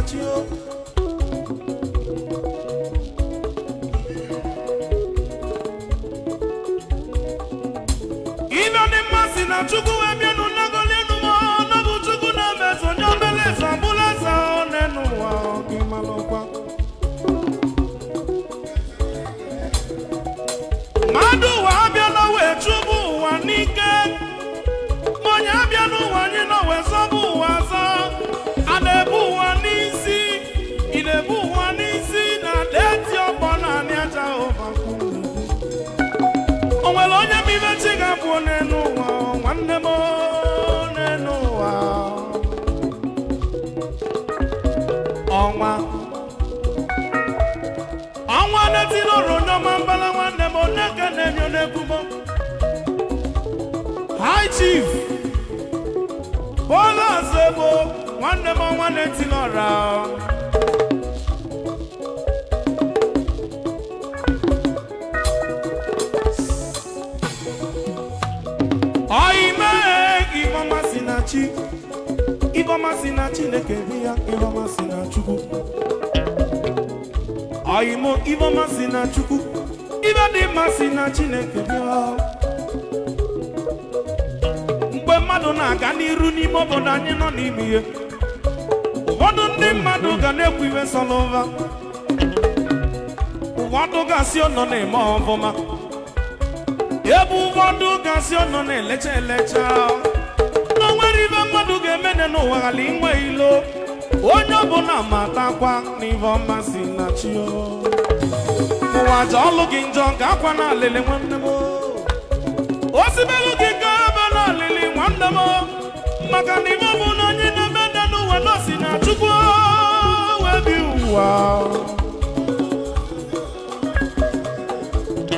Sinachio. Even the Masina Chuku, Emian, Nagoliano, Nabu Chuku, Names, on your bellies, and Bullets on and Kimaloka. Madu, Abiana, where Chubu, Wanike, Monyabiano, one you know where Sabu was, and a Buanisi, in a Buanisi, and that's your banana over. Oh, well, on your me, check up one and one more and no. Oh, my. I want to see no Mambala one them on neck and then your neck. Hi, Chief. Bola Sebo, one them on one and around. Iboma Sinachi nekebia, Iboma Sinachuku. Aimo Iboma Sinachuku. Iba de Masinachi nekebia. Mbe Madonna gani runi mobo danye no nimiye. Wado de madu gane kwiwe solova. Wado gasio no ne mo voma. Ebu wado gasio no ne leche lecha. Madu gemene no wagalingwe ilo onyo bona matakwa nivo Masinachio Mwaja olugi njonga kwa na lele mwandemo Osibelu kika na lele mwandemo Maka nivo muna nyina menda nuwe no Sinachukwu Webi uwa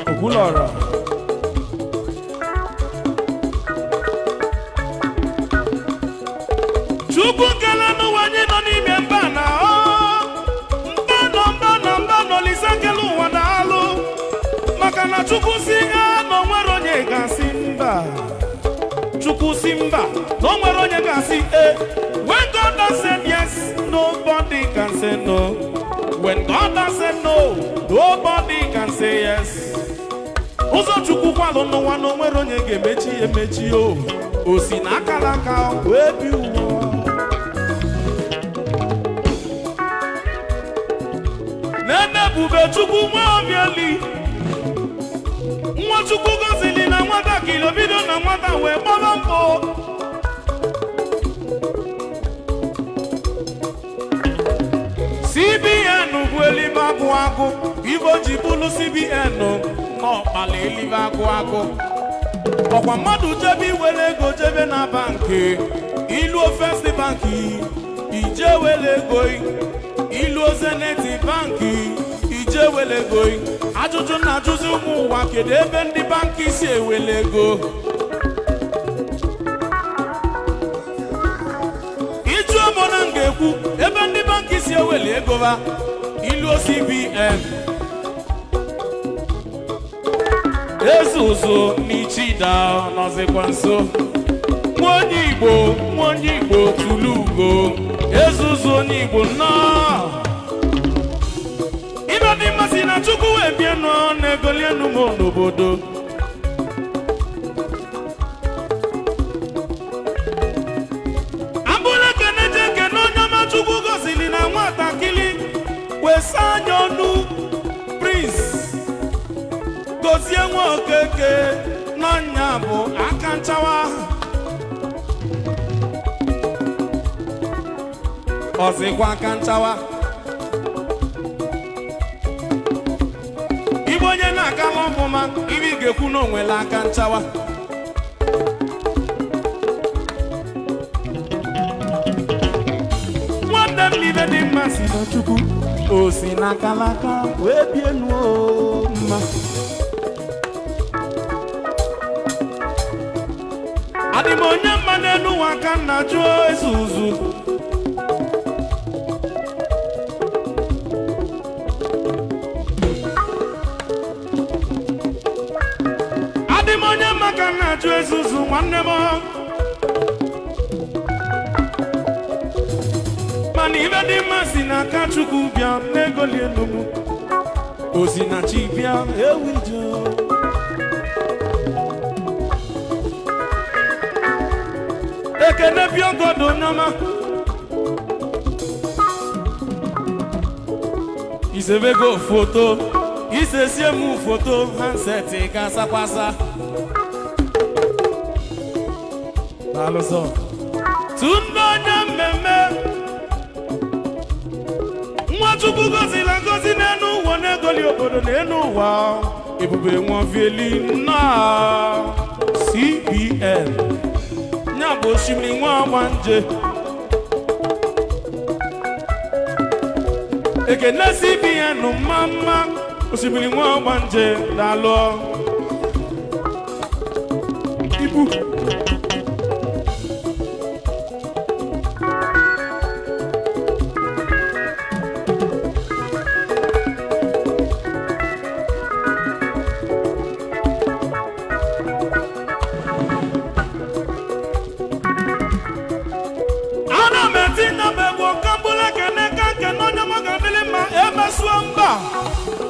Ogulora Chukwu kele no wanye no ni mbana mbano lisakelu wadalu maka na Chukwu singa no nwere onye gasi mba Chukwu simba no nwere onye gasi when God has said yes nobody can say no when God has said no nobody can say yes Uzo Chukwu kwalo no wa no nwere onye ga-emechi o si na akalaka webi uwo Nene bube Chukwu mwa obiali Nwa Chukwu gozili na nwata kilobido na nwata we baba mpo CBN bụ elibe agụ agụ Ivo ji bulu CBN n'ọkpala elibe agụ agụ Ọkwa mmadụ jebe iwere ego jebe na banki Ilu First banki ije wele ego Ilu Zenith banki ije wele ego Ajụjụ na ajụzi ụmụ ụwa kedu ebe ndị banki si ewele ego Iju ọmụna nga-ekwu ebe ndị banki si ewele ego ba Ilu CBN Ezuzu n'ichida nọzikwa nso Nwanyi Igbo tulugo Ezuzu onye Igbo nnọọ Ibe dị mmasị na Chukwu ebie nọ n'egoli enumo n'obodo Abụla keneje kene onye ọma Chukwu gozili na nwatakịrị wesa anya ọnụ Prince Gozie nwa Okeke n'ọnya bụ aka nchawa Ọzịkwa aka nchawa Igbo onye na-akala ọmụma ibi ga-ekwu n'onwele aka nchawa Nwanne m libe dị mma si na Chukwu o si n'akalaka wee bie nuo mma Adị m onye mma n'elu ụwa aka nna jụọ Ezuzu Maka na ajụ Ezuzu nwanne m mana ibe dị mma si n'aka Chukwu bịa n'egoli enumu osi na chi bịa ewujo ekene bịa godo nyama isebego foto isesie mu foto handset ga-asakwasa alụsọ tunde onye mmemme Nwachukwu gozila ngozi n'elu ụwa n'egoli obodo n'elu ụwa ebube nwavieli na CBN nya bụ Oshimiri nwa Agbanje ekene CBN mama Oshimiri nwa Agbanje daalụ ibu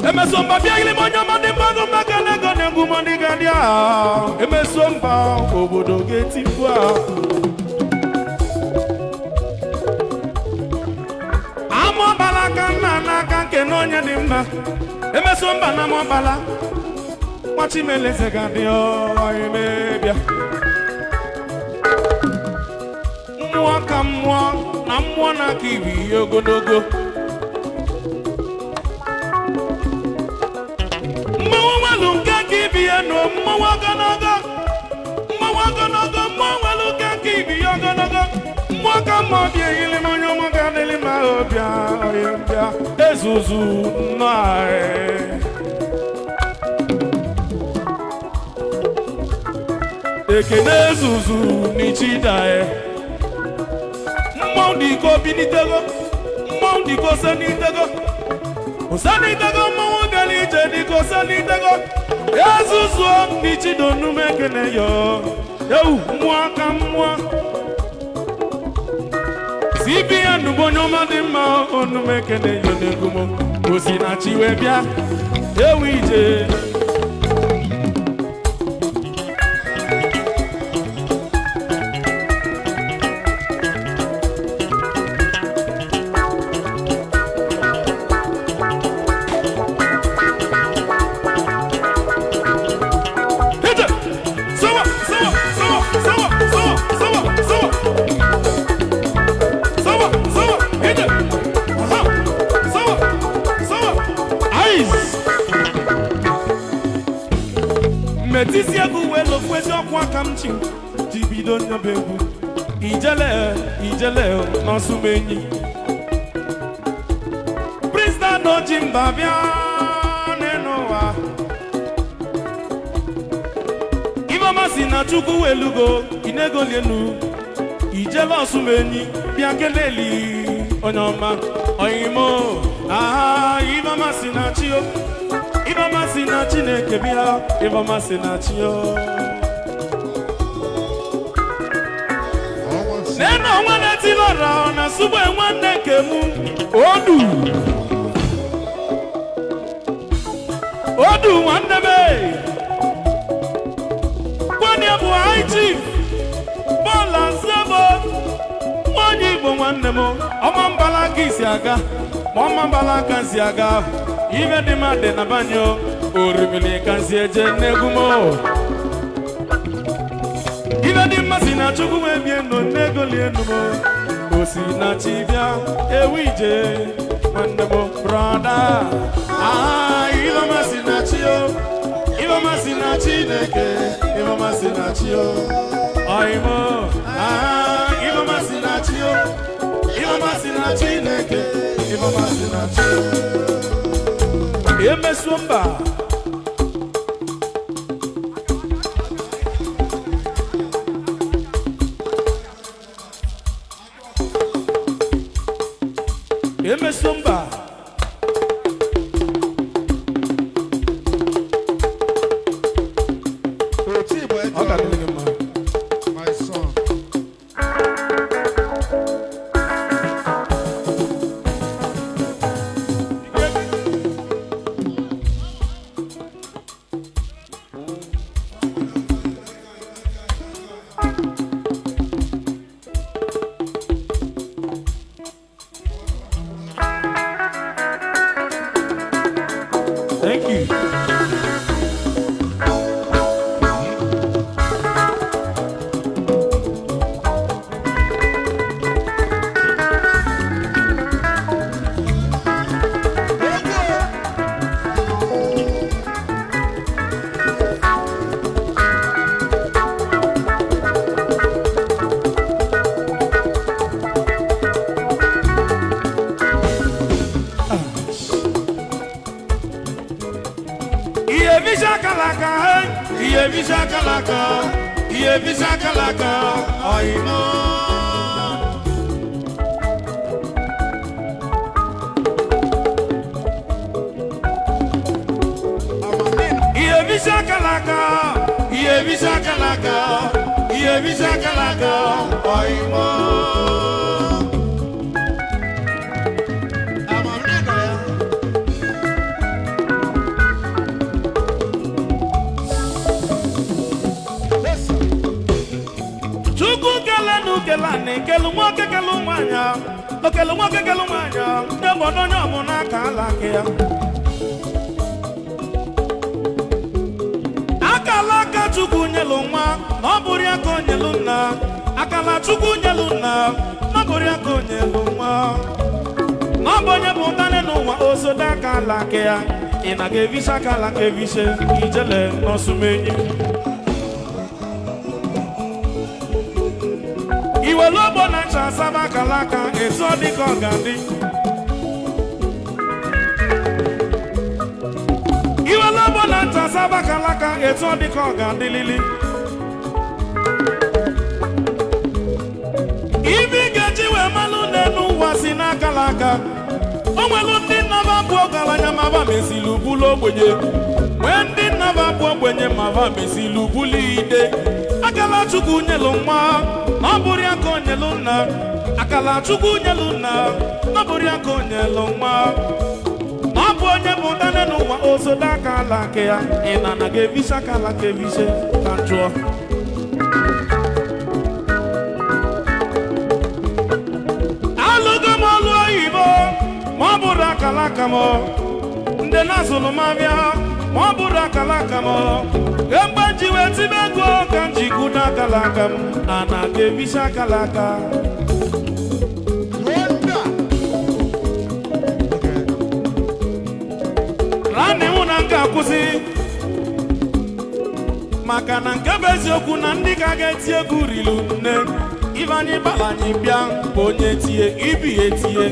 Emesomba biagili monyo mandi mbago makane gone ngumandi gadia Emesomba obodo geti kwa Amo bala kanana kanke nonye dimba Emesomba na mo bala Machi meleze gadio imebia Mwa kamwa na mwa na kiwi yogodogo no mwaganaga mwawaluka kibi yoganaga mwaka mabie ile monyo mwagadeli maobia oyembia ezuzu nae ekene ezuzu ni chidae mwandiko binitego mwandiko sanitego osanitego mwagali jediko sanitego Ezuzu nichi donu mekene yo mwaka mwa Sibia nubonyo madima onu mekene yo negumo Osina chiwe bia ewije Metisia kuwelo kwezi okwa kamchi jibido nyabegu ijele no sumenyi Prista no jimbabia nenowa Iba masina chuku welugo inegolienu ijele osumenyi biakeleli onyoma oyimo iba masina chio Iba masina Chineke bia, iba masina chio. Neno wane tilora na subwe wane kemu Odu wane me Kwani abu haiti Bola sebo Mwanyi bo wane mo Omambala kisi aga Omambala kansi aga Ibe di made na banyo Orimili kansi eje negumo Ibe di masina chukuwe bieno negoli enumo Osina chibia ewije Mandemo brother Ibe masina chio Ibe masina chineke Ibe masina chio Oimo Ibe masina chio Ibe masina chineke Ibe masina chio Emesomba Emesomba My son Makana nke beziokwu na ndị ka ga-eti egwu rilu nne Ivani balani bịa onye tie ibi etie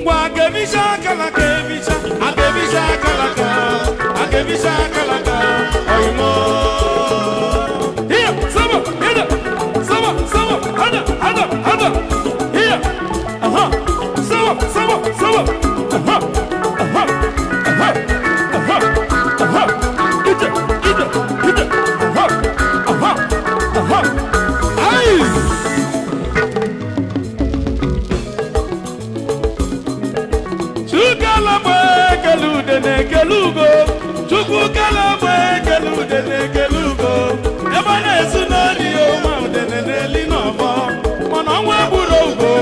ngwa agevisha kalaka evisha agevisha kalaka agevisha kalaka oyimo here sama hada sama hada here sama Kelugo, Chuku Kalabwe, Kelude, Kelugo, Evanes, Nadio, Mountain, and Linova, Mononwa Burogo,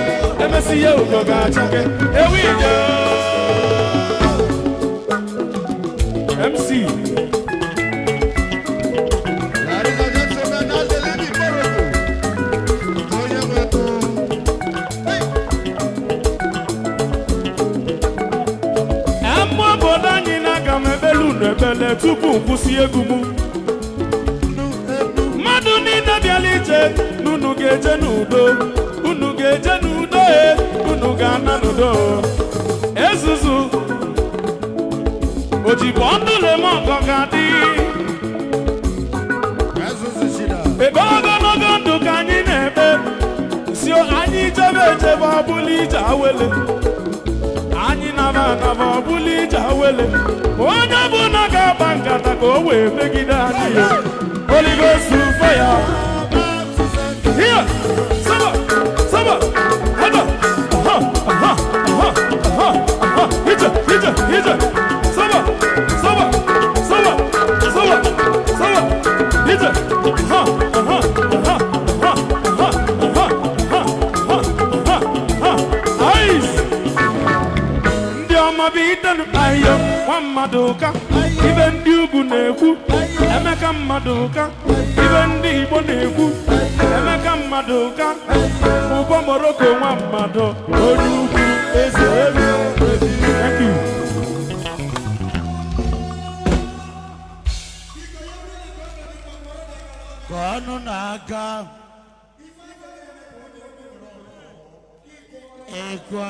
MSCO, Gachake, here we go. MC. Ebele tupu kwụsị egwu m mmadụ niile bịala ije n'unu ga-eje n'udo unu ga-eje n'udo unu ga-ana n'udo ezuzu ojibọ ndụ leme ọgọ ga-adị ebe ogologo ndụ ka anyị na-ebe si anyị jebe ejebe ọbụla ije awele anyị naba ọbụla ije awele onye bụ na ga-agba nkata ka o wee megide anyị Holy Ghost fire here saba hada ije saba ije Maduka, ibe ndị ugwu na-ekwu Emeka Maduka, ibe ndị Igbo na-ekwu Emeka Maduka, ụbọ Morocco nwa mmadụ onye ugwu eze elu. Thank you. Kọnụ na-aga ịkwa